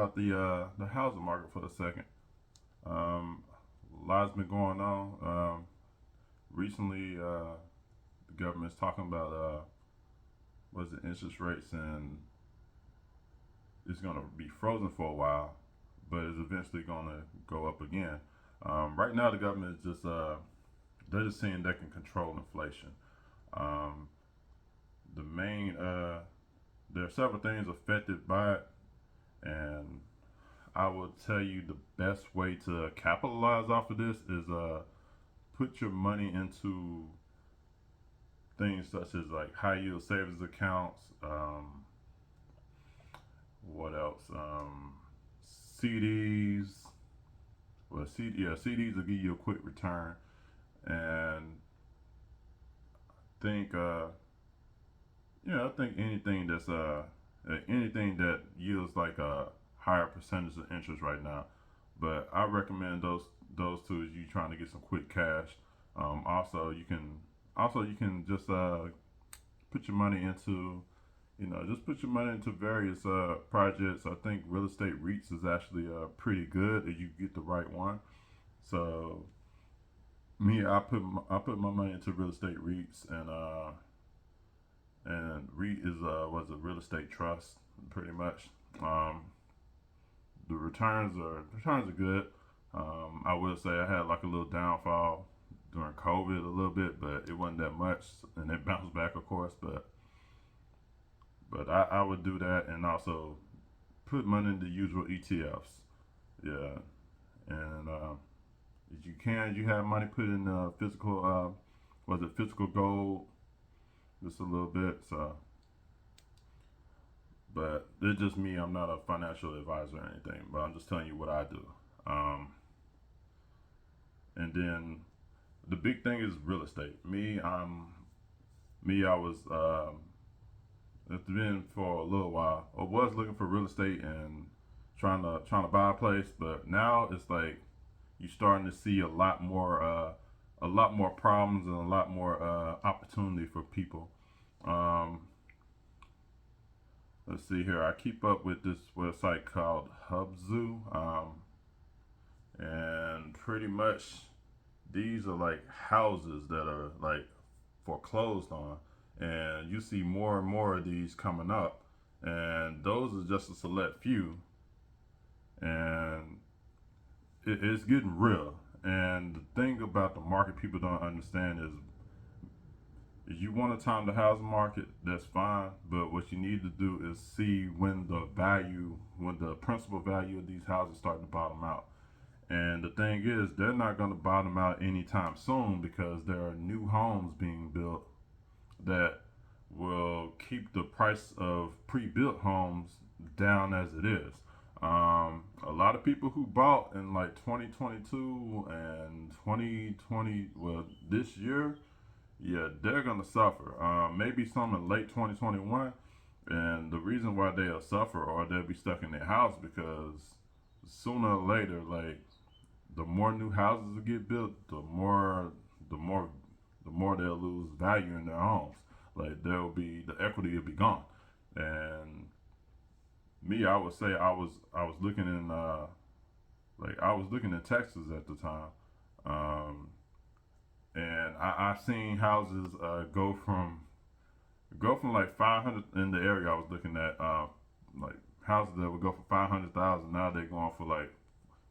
about the housing market for a second. Um, a lot's been going on. Recently, the government's talking about what's the interest rates, and it's going to be frozen for a while, but it's eventually going to go up again. Right now, the government is just they're just saying they can control inflation. Um, the main there are several things affected by it, and I will tell you the best way to capitalize off of this is put your money into things such as like high yield savings accounts. What else? CDs. Well, CDs will give you a quick return, and think I think anything that yields like a higher percentage of interest right now. But I recommend those two if you trying to get some quick cash. Also you can just put your money into just put your money into various projects. I think real estate REITs is actually pretty good if you get the right one. So me, I put my money into real estate REITs, and REIT is was a real estate trust pretty much. Um, the returns are good. I will say I had like a little downfall during COVID a little bit, but it wasn't that much, and it bounced back, of course. But I would do that, and also put money into usual ETFs. Yeah, and if you can, you have money put in physical. Was it physical gold? Just a little bit. So, but it's just me. I'm not a financial advisor or anything, but I'm just telling you what I do. Um, and then the big thing is real estate. Me. I was. It's been for a little while. I was looking for real estate and trying to buy a place, but now it's like you're starting to see a lot more problems and a lot more opportunity for people. Um, let's see here. I keep up with this website called Hubzu, and pretty much these are like houses that are like foreclosed on, and you see more and more of these coming up, and those are just a select few, and it's getting real. And the thing about the market people don't understand is if you want to time the housing market, that's fine. But what you need to do is see when the principal value of these houses start to bottom out. And the thing is, they're not going to bottom out anytime soon because there are new homes being built that will keep the price of pre-built homes down as it is. A lot of people who bought in like 2022 and 2020, well, this year, yeah, they're gonna suffer. Maybe some in late 2021, and the reason why they'll suffer or they'll be stuck in their house because sooner or later, like the more new houses that get built, the more, the more they'll lose value in their homes. Like the equity will be gone. And me, I would say I was looking in I was looking in Texas at the time, um, and I seen houses go from like 500 in the area I was looking at, like houses that would go for 500,000. Now they're going for like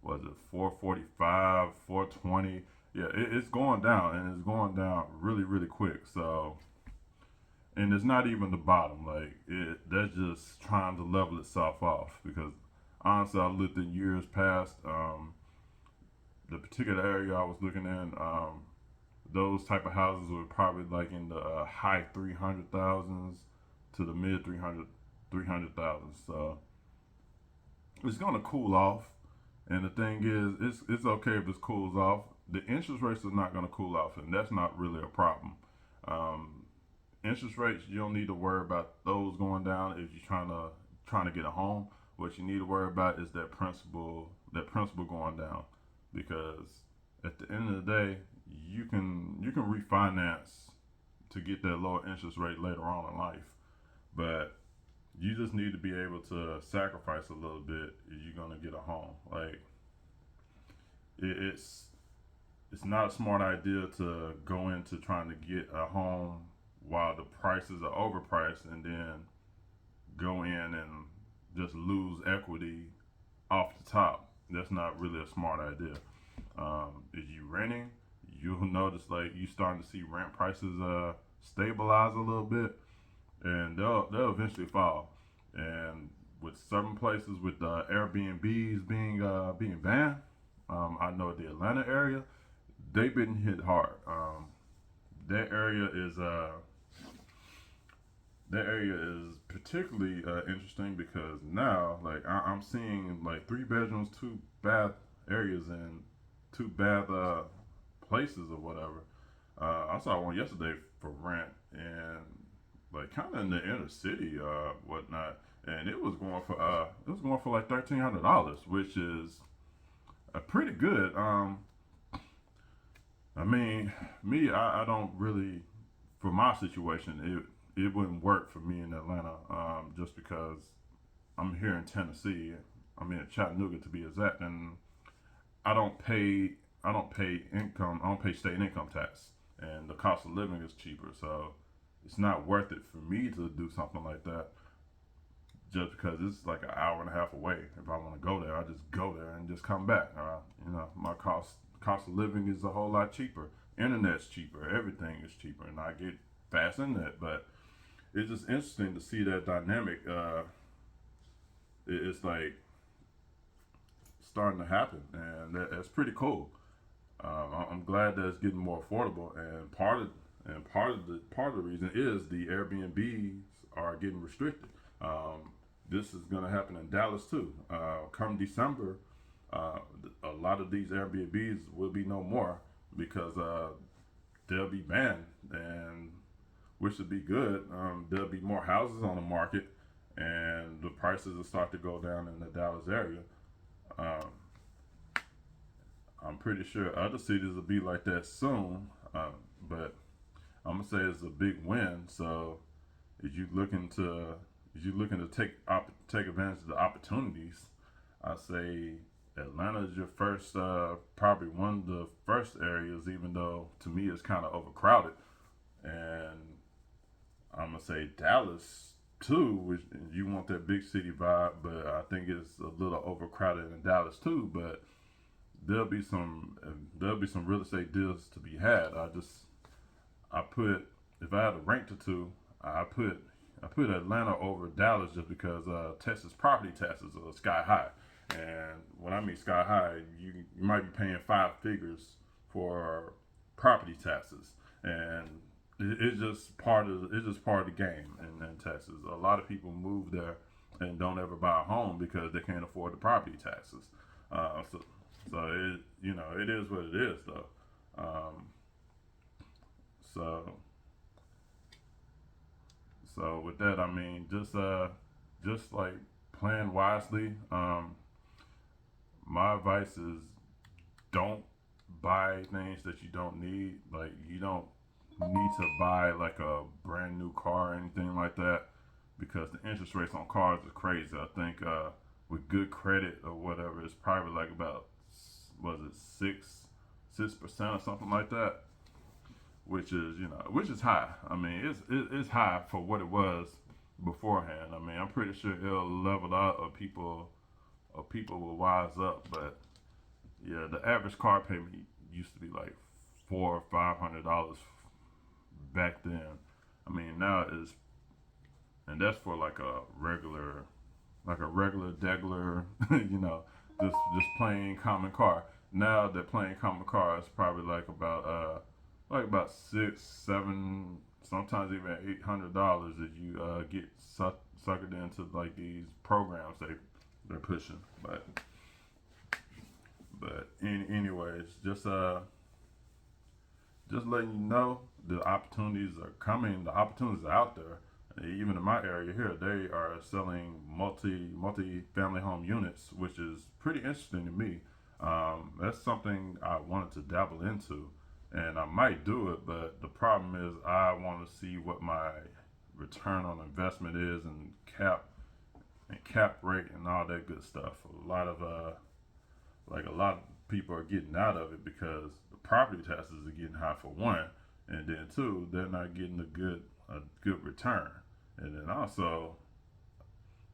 was it 445, 420. Yeah, it's going down, and it's going down really really quick. So, and it's not even the bottom. Like that's just trying to level itself off because honestly, I looked in years past. The particular area I was looking in, those type of houses were probably like in the high 300,000s to the mid 300,000. So it's gonna cool off. And the thing is, it's okay if it cools off. The interest rates is not gonna cool off, and that's not really a problem. Um, Interest rates, you don't need to worry about those going down if you're trying to get a home. What you need to worry about is that principal going down, because at the end of the day, you can refinance to get that lower interest rate later on in life. But you just need to be able to sacrifice a little bit if you're gonna get a home. Like it's not a smart idea to go into trying to get a home while the prices are overpriced and then go in and just lose equity off the top. That's not really a smart idea. If you renting, you'll notice like you starting to see rent prices stabilize a little bit, and they'll eventually fall. And with certain places with Airbnbs being banned, I know the Atlanta area they've been hit hard. That area is that area is particularly interesting because now, like, I'm seeing like 3 bedrooms, 2 bath areas and 2 bath places or whatever. I saw one yesterday for rent and like kind of in the inner city, whatnot, and it was going for like $1,300, which is pretty good. I mean, me, I don't really, for my situation, it wouldn't work for me in Atlanta, just because I'm here in Tennessee. I'm in Chattanooga to be exact, and I don't pay I don't pay income I don't pay state income tax, and the cost of living is cheaper. So it's not worth it for me to do something like that just because it's like an hour and a half away. If I want to go there, I just go there and just come back. My cost of living is a whole lot cheaper. Internet's cheaper. Everything is cheaper, and I get fast internet. But it's just interesting to see that dynamic. It's like starting to happen, and that's pretty cool. I'm glad that it's getting more affordable, and part of the reason is the Airbnbs are getting restricted. This is going to happen in Dallas too. Come December, uh, a lot of these Airbnbs will be no more because they'll be banned, and which would be good. There'll be more houses on the market, and the prices will start to go down in the Dallas area. Um, I'm pretty sure other cities will be like that soon, but I'm gonna say it's a big win. So if you looking to if you looking to take advantage of the opportunities, I say Atlanta is your first, probably one of the first areas. Even though to me it's kind of overcrowded, and I'm gonna say Dallas too, which you want that big city vibe, but I think it's a little overcrowded in Dallas too. But there'll be some there'll be some real estate deals to be had. I put if I had to rank the two, I put I put Atlanta over Dallas just because Texas property taxes are sky high, and when I mean sky high, you might be paying 5 figures for property taxes, and it's just part of the game in Texas. A lot of people move there and don't ever buy a home because they can't afford the property taxes. So it is what it is though. Um, so so with that, I mean just like plan wisely. My advice is don't buy things that you don't need. Like you don't need to buy like a brand new car or anything like that because the interest rates on cars are crazy. I think with good credit or whatever, it's probably like about was it 6% or something like that, which is high. I mean, it's high for what it was beforehand. I mean, I'm pretty sure it'll level out or people will wise up. But yeah, the average car payment used to be like $400 or $500 back then. I mean, now it's and that's for like a regular degular, you know, just plain common car. Now that plain common car is probably like about 6, 7, sometimes even $800 if you get suckered into like these programs they're pushing. Anyways, just letting you know the opportunities are coming. The opportunities are out there. Even in my area here, they are selling multi family home units, which is pretty interesting to me. That's something I wanted to dabble into, and I might do it. But the problem is, I want to see what return on investment is, and cap rate and all that good stuff. A lot of people are getting out of it because the property taxes are getting high for one, and then two, they're not getting a good return. And then also,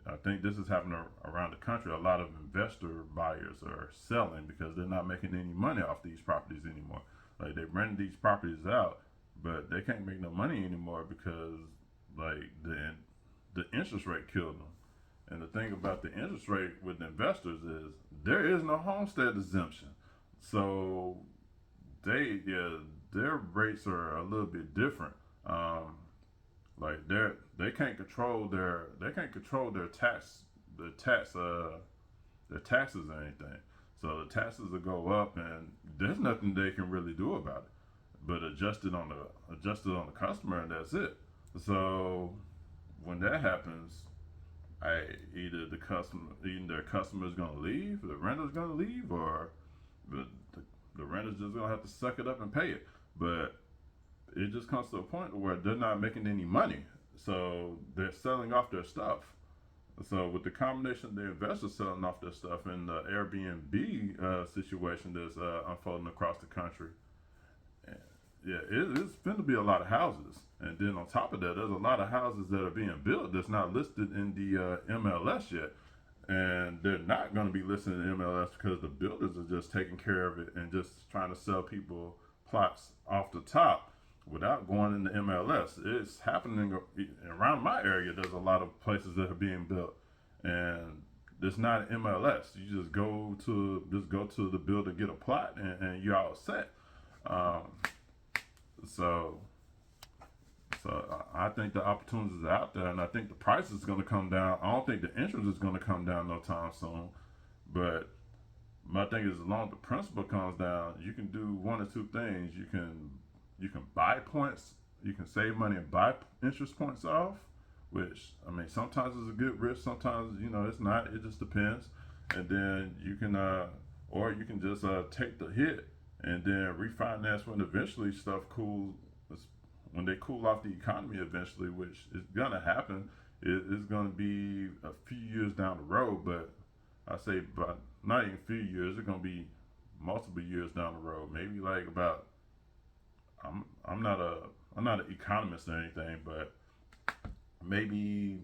I think this is happening around the country. A lot of investor buyers are selling because they're not making any money off these properties anymore. Like they rent these properties out, but they can't make no money anymore because like the interest rate killed them. And the thing about the interest rate with investors is there is no homestead exemption. So their rates are a little bit different. Um, like they can't control their their taxes or anything. So the taxes will go up, and there's nothing they can really do about it. But adjust it on the customer, and that's it. So when that happens, either their customer's gonna leave, the renter's gonna leave, or the renter's just gonna have to suck it up and pay it. But it just comes to a point where they're not making any money, so they're selling off their stuff. So with the combination of the investors selling off their stuff and the Airbnb situation that's unfolding across the country, yeah, it's going to be a lot of houses. And then on top of that, there's a lot of houses that are being built that's not listed in the MLS yet. And they're not going to be listed in the MLS because the builders are just taking care of it and just trying to sell people plots off the top without going in the MLS. It's happening around my area. There's a lot of places that are being built, and it's not MLS. You just go to the builder, get a plot, and you're all set. Um, so I think the opportunities are out there, and I think the price is going to come down. I don't think the interest is going to come down no time soon, but my thing is, as long as the principal comes down, you can do one or two things. You can buy points. You can save money and buy interest points off, which I mean sometimes is a good risk. Sometimes it's not. It just depends. And then or you can just take the hit and then refinance when eventually stuff cools. When they cool off the economy eventually, which is gonna happen. It's gonna be a few years down the road, but I say, but not even a few years. It's gonna be multiple years down the road. Maybe like about. I'm not an economist or anything, but maybe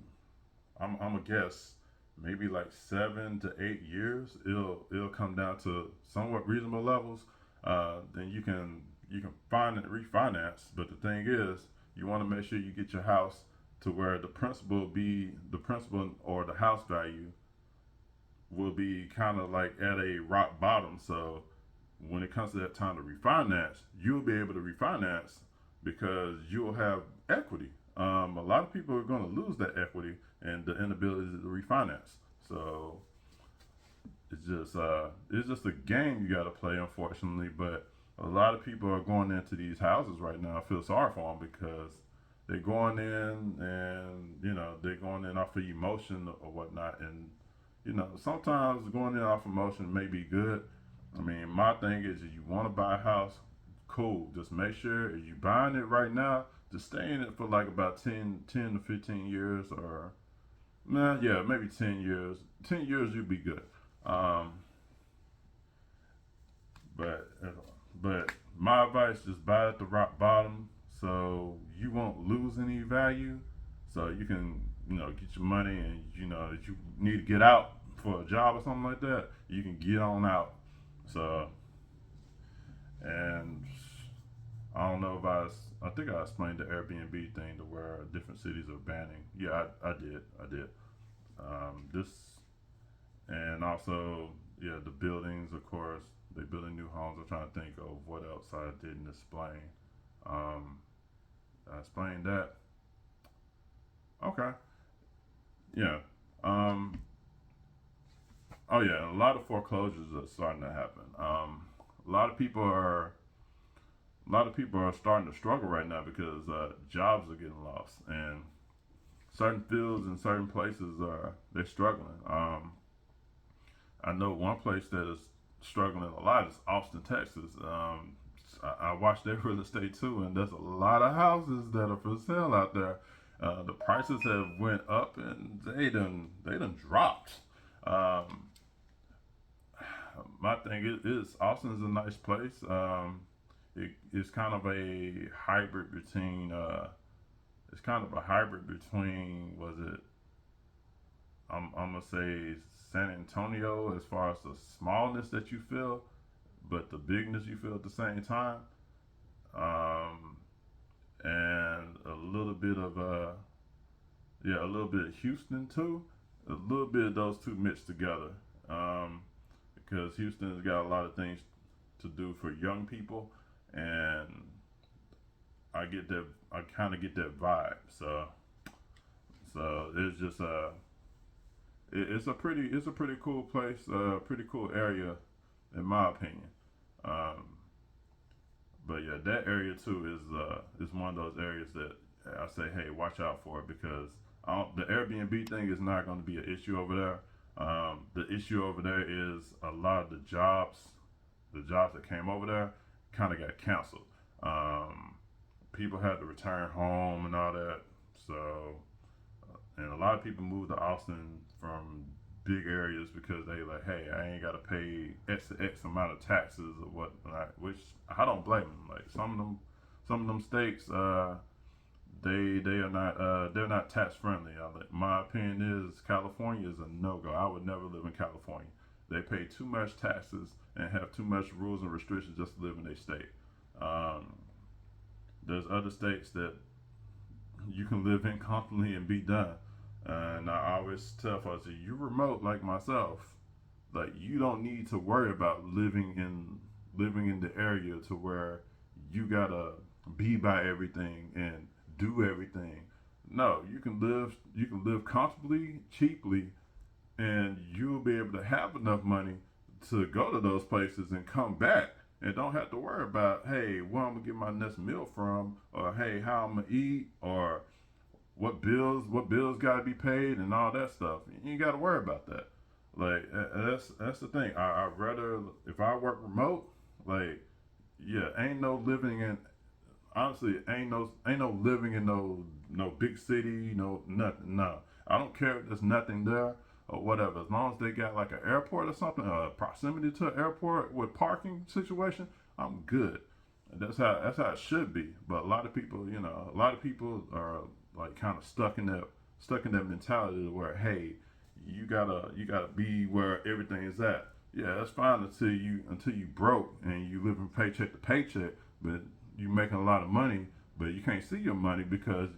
I'm gonna guess maybe like 7 to 8 years. It'll come down to somewhat reasonable levels. Then you can find and refinance. But the thing is, you want to make sure you get your house to where the principal or the house value will be kind of like at a rock bottom. So when it comes to that time to refinance, you'll be able to refinance because you'll have equity. A lot of people are going to lose that equity and the inability to refinance. So it's just a game you got to play, unfortunately. But a lot of people are going into these houses right now. I feel sorry for them because they're going in and they're going in off of emotion or whatnot, and sometimes going in off emotion may be good. I mean, my thing is, if you want to buy a house, cool. Just make sure if you're buying it right now, just stay in it for like about 10 to 15 years, or nah, yeah, maybe 10 years. 10 years, you'll be good. Um, but but my advice, just buy at the rock bottom so you won't lose any value. So you can get your money, and if you need to get out for a job or something like that, you can get on out. So, and I don't know if I think I explained the Airbnb thing to where different cities are banning. Yeah, I did. This, and also, yeah, the buildings, of course, they building new homes. I'm trying to think of what else I didn't explain. Um, I explained that. Okay. Yeah. Um, oh yeah, a lot of foreclosures are starting to happen. A lot of people are a lot of people are starting to struggle right now because jobs are getting lost, and certain fields and certain places are they're struggling. I know one place that is struggling a lot is Austin, Texas. I watch their real estate too, and there's a lot of houses that are for sale out there, The prices have went up and they done dropped. Um, my thing is Austin's a nice place. It's kind of a hybrid between it's kind of a hybrid between was it I'm gonna say San Antonio as far as the smallness that you feel, but the bigness you feel at the same time. Um, and a little bit of yeah, a little bit of Houston too. A little bit of those two mixed together. Um, because Houston's got a lot of things to do for young people, and I get that. I kind of get that vibe. So it's just it's a pretty cool place, pretty cool area, in my opinion. Um, but yeah, that area too is one of those areas that I say, hey, watch out for it because the Airbnb thing is not going to be an issue over there. The issue over there is a lot of the jobs that came over there, kind of got canceled. Um, People had to return home and all that. So, and a lot of people moved to Austin from big areas because they like, hey, I ain't got to pay X amount of taxes or whatnot, which I don't blame them. Like some of them states, they are not they're not tax friendly. My opinion is California is a no go. I would never live in California. They pay too much taxes and have too much rules and restrictions just to live in their state. Um, there's other states that you can live in comfortably and be done. And I always tell folks, if you're remote like myself, like you don't need to worry about living in the area to where you gotta be by everything and do everything. No, you can live comfortably, cheaply, and you'll be able to have enough money to go to those places and come back and don't have to worry about, hey, where I'm gonna get my next meal from, or hey, how I'm gonna eat, or what bills got to be paid and all that stuff. You ain't got to worry about that. Like that's the thing. I rather if I work remote, like yeah, ain't no living in honestly ain't no living in no big city, no nothing. No, I don't care if there's nothing there or whatever. As long as they got like an airport or something, proximity to an airport with parking situation, I'm good. That's how it should be. But a lot of people, a lot of people are like kind of stuck in that mentality where hey, you gotta be where everything is at. Yeah, that's fine until you broke and you living paycheck to paycheck, but you making a lot of money, but you can't see your money because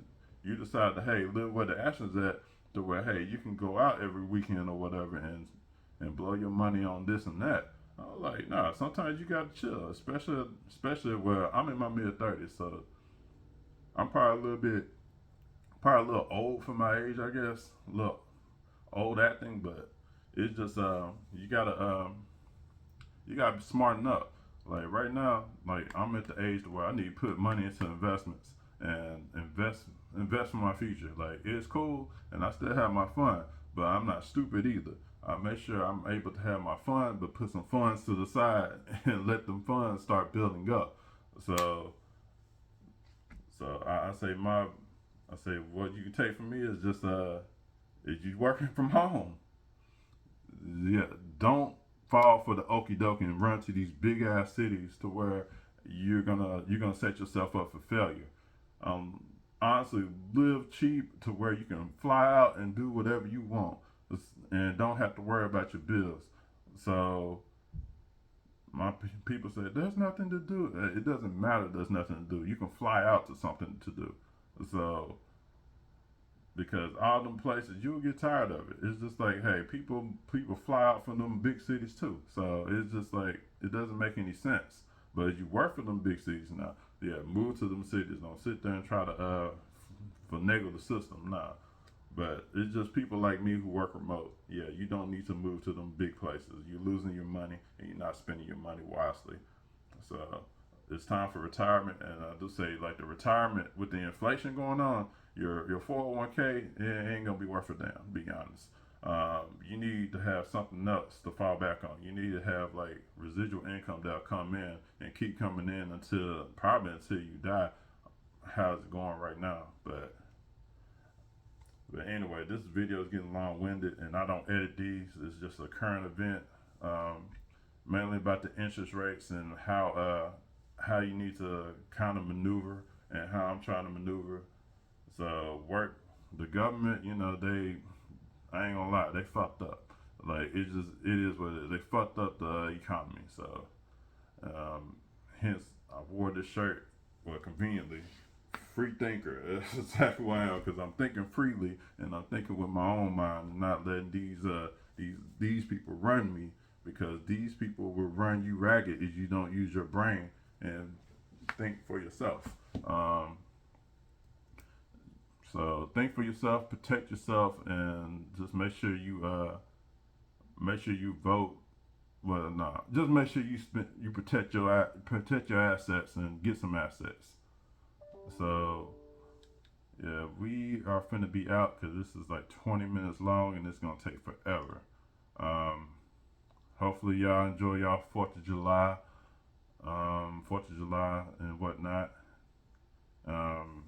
you decide to hey live where the action's at, to where hey you can go out every weekend or whatever and blow your money on this and that. I was like, nah, sometimes you gotta chill, especially where I'm in my mid 30s, so I'm probably a little old for my age, I guess. A little old acting, but it's just you gotta be smart enough. Like right now, like I'm at the age where I need to put money into investments and invest for my future. Like it's cool, and I still have my fun, but I'm not stupid either. I make sure I'm able to have my fun, but put some funds to the side and let them funds start building up. So, I say what you can take from me is just is you working from home. Yeah, don't fall for the okie dokie and run to these big ass cities to where you're gonna set yourself up for failure. Um, Honestly, live cheap to where you can fly out and do whatever you want and don't have to worry about your bills. So people say there's nothing to do. It doesn't matter. There's nothing to do. You can fly out to something to do. So because all them places you'll get tired of it. It's just like, hey, people fly out from them big cities too. So it's just like it doesn't make any sense. But if you work for them big cities now, yeah, move to them cities. Don't sit there and try to finagle the system. Nah. But it's just people like me who work remote. Yeah, you don't need to move to them big places. You're losing your money and you're not spending your money wisely. So it's time for retirement, and I do say like the retirement with the inflation going on, your 401k it ain't gonna be worth a damn. To be honest, you need to have something else to fall back on. You need to have like residual income that'll come in and keep coming in until probably until you die. How's it going right now? But But anyway, this video is getting long-winded, and I don't edit these. It's just a current event, mainly about the interest rates and how you need to kind of maneuver and how I'm trying to maneuver. So the government, I ain't gonna lie, they fucked up. Like it is what it is. They fucked up the economy. So hence I wore this shirt, well, conveniently. Free thinker. That's exactly who I am, because I'm thinking freely and I'm thinking with my own mind and not letting these people run me, because these people will run you ragged if you don't use your brain and think for yourself. So think for yourself, protect yourself, and just make sure you vote. Well, no, just make sure you protect your assets and get some assets. So yeah, we are finna be out because this is like 20 minutes long and it's gonna take forever. Um, Hopefully y'all enjoy y'all 4th of July, 4th of July and whatnot. Um,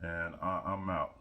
and I'm out.